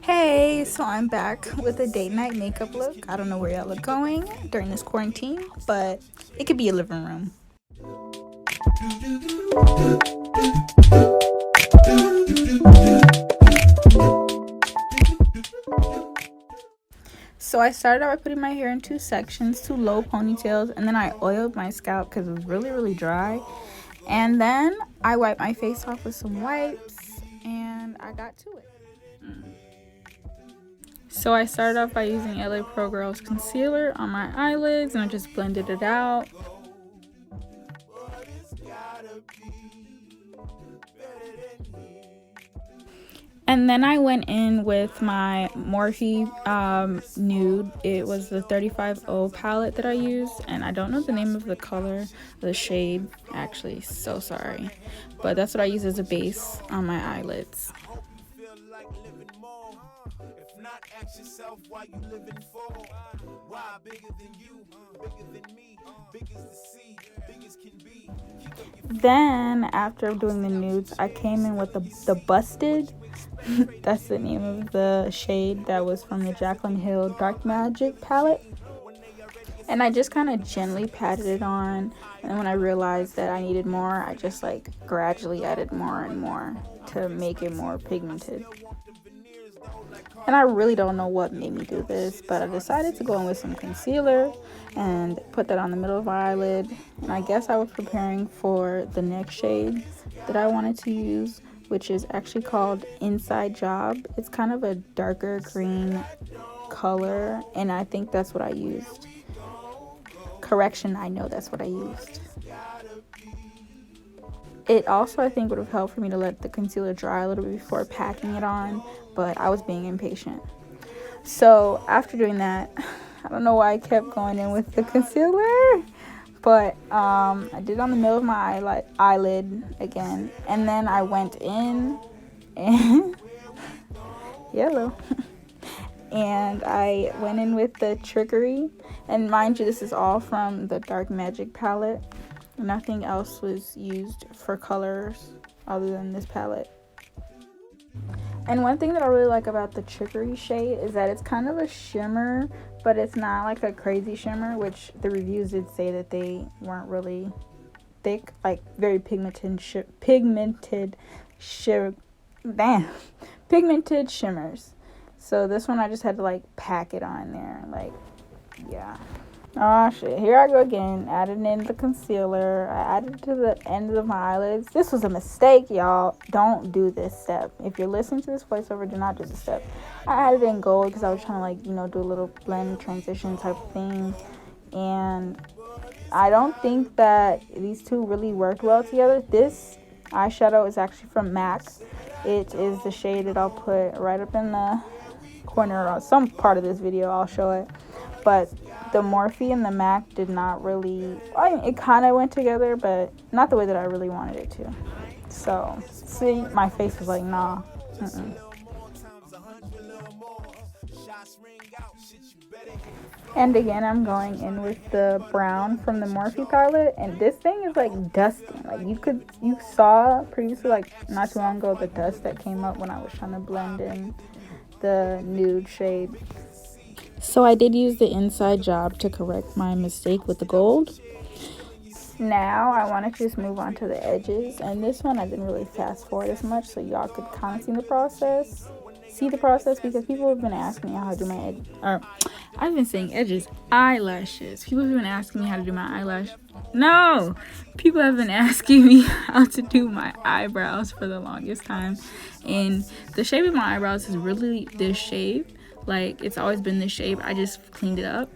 Hey, so I'm back with a date night makeup look. I don't know where y'all are going during this quarantine, but it could be a living room. So I started out by putting my hair in two sections, two low ponytails, and then I oiled my scalp because it was really dry. And then I wiped my face off with some wipes, and I got to it. So I started off by using LA Pro Girls concealer on my eyelids, and I just blended it out. And then I went in with my Morphe nude. It was the 35O palette that I used, and I don't know the name of the color, the shade, actually, so sorry. But that's what I use as a base on my eyelids. Then after doing the nudes, I came in with the Busted. That's the name of the shade that was from the Jaclyn Hill Dark Magic palette. And I just kind of gently patted it on, and then when I realized that I needed more, I just like gradually added more and more to make it more pigmented. And I really don't know what made me do this, but I decided to go in with some concealer and put that on the middle of my eyelid. And I guess I was preparing for the next shade that I wanted to use, which is actually called Inside Job. It's kind of a darker green color, and I think that's what I used. Correction, I know that's what I used. It also, I think, would have helped for me to let the concealer dry a little bit before packing it on, but I was being impatient. So after doing that, I don't know why I kept going in with the concealer, but I did it on the middle of my eyelid again, and then I went in and yellow. And I went in with the Trickery, and mind you, this is all from the Dark Magic palette. Nothing else was used for colors other than this palette. And one thing that I really like about the Trickery shade is that it's kind of a shimmer, but it's not like a crazy shimmer, which the reviews did say that they weren't really thick, like very pigmented shimmers. So this one I just had to like pack it on there, like, yeah. Oh shit, here I go again, adding in the concealer. I added it to the ends of my eyelids. This was a mistake, y'all. Don't do this step. If you're listening to this voiceover, do not do this step. I added in gold because I was trying to, like, you know, do a little blend transition type of thing. And I don't think that these two really worked well together. This eyeshadow is actually from MAC. It is the shade that I'll put right up in the corner or some part of this video. I'll show it. But the Morphe and the MAC did not really, I mean, it kind of went together, but not the way that I really wanted it to. So, see, my face was like, nah. And again, I'm going in with the brown from the Morphe palette, and this thing is like dusting. Like you saw previously, like not too long ago, the dust that came up when I was trying to blend in the nude shade. So I did use the Inside Job to correct my mistake with the gold. Now I want to just move on to the edges, and this one I didn't really fast forward as much, so y'all could kind of see the process because people have been asking me how to do my I've been saying edges, eyelashes. People have been asking me how to do my eyelash. No, people have been asking me how to do my eyebrows for the longest time, and the shape of my eyebrows is really this shape. Like, it's always been this shape. I just cleaned it up.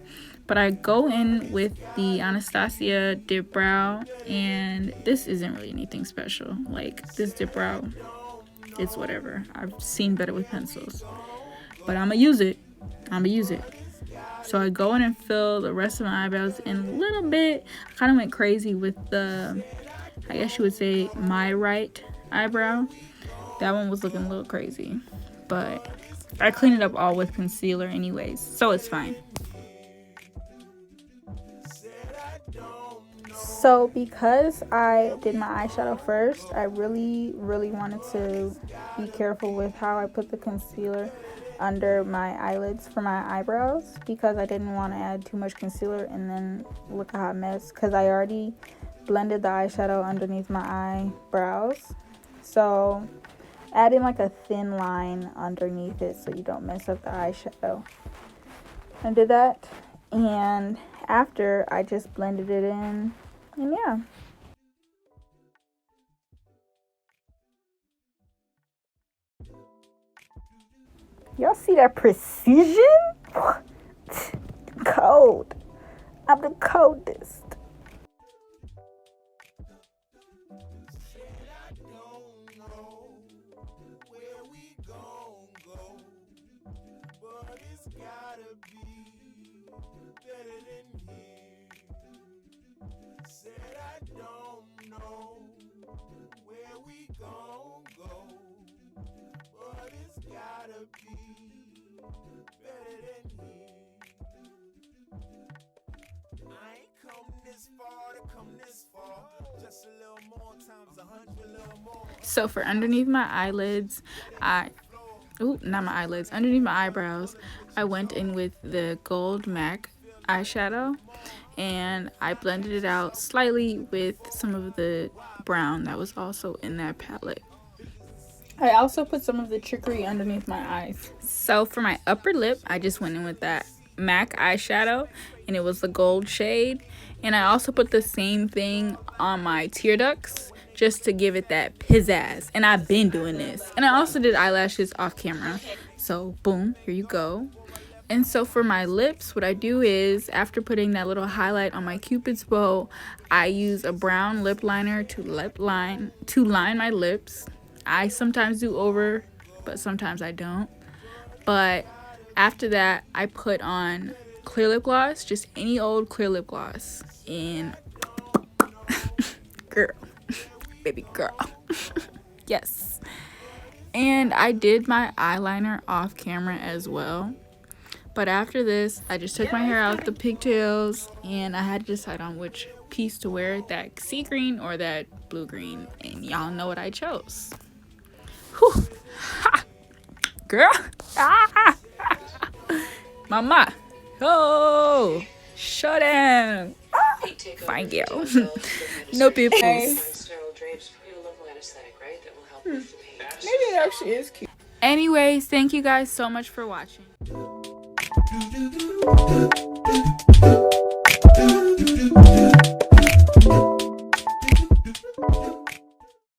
But I go in with the Anastasia Dip Brow, and this isn't really anything special. Like, this Dip Brow, it's whatever. I've seen better with pencils. But I'm going to use it. So I go in and fill the rest of my eyebrows in a little bit. I kind of went crazy with the, I guess you would say, my right eyebrow. That one was looking a little crazy. But I cleaned it up all with concealer anyways, so it's fine. So because I did my eyeshadow first, I really wanted to be careful with how I put the concealer under my eyelids for my eyebrows, because I didn't want to add too much concealer and then look a hot mess, because I already blended the eyeshadow underneath my eyebrows. So add in like a thin line underneath it so you don't mess up the eyeshadow. I did that, and after I just blended it in, and yeah. Y'all see that precision? Cold. I'm the coldest. So for underneath my eyelids, underneath my eyebrows, I went in with the gold MAC eyeshadow, and I blended it out slightly with some of the brown that was also in that palette. I also put some of the trickery underneath my eyes. So for my upper lip, I just went in with that MAC eyeshadow, and it was the gold shade. And I also put the same thing on my tear ducts just to give it that pizzazz. And I've been doing this. And I also did eyelashes off camera. So boom, here you go. And so for my lips, what I do is, after putting that little highlight on my Cupid's bow, I use a brown lip liner to line my lips. I sometimes do over, but sometimes I don't. But after that, I put on clear lip gloss, just any old clear lip gloss. And girl, baby girl. Yes. And I did my eyeliner off camera as well. But after this, I just took my hair out the pigtails, and I had to decide on which piece to wear, that sea green or that blue green. And y'all know what I chose. Whew. Ha. Girl. Ah. Mama. Oh. Shut down. Ah. Fine girl. No pimples. Maybe it actually is cute. Anyways, thank you guys so much for watching.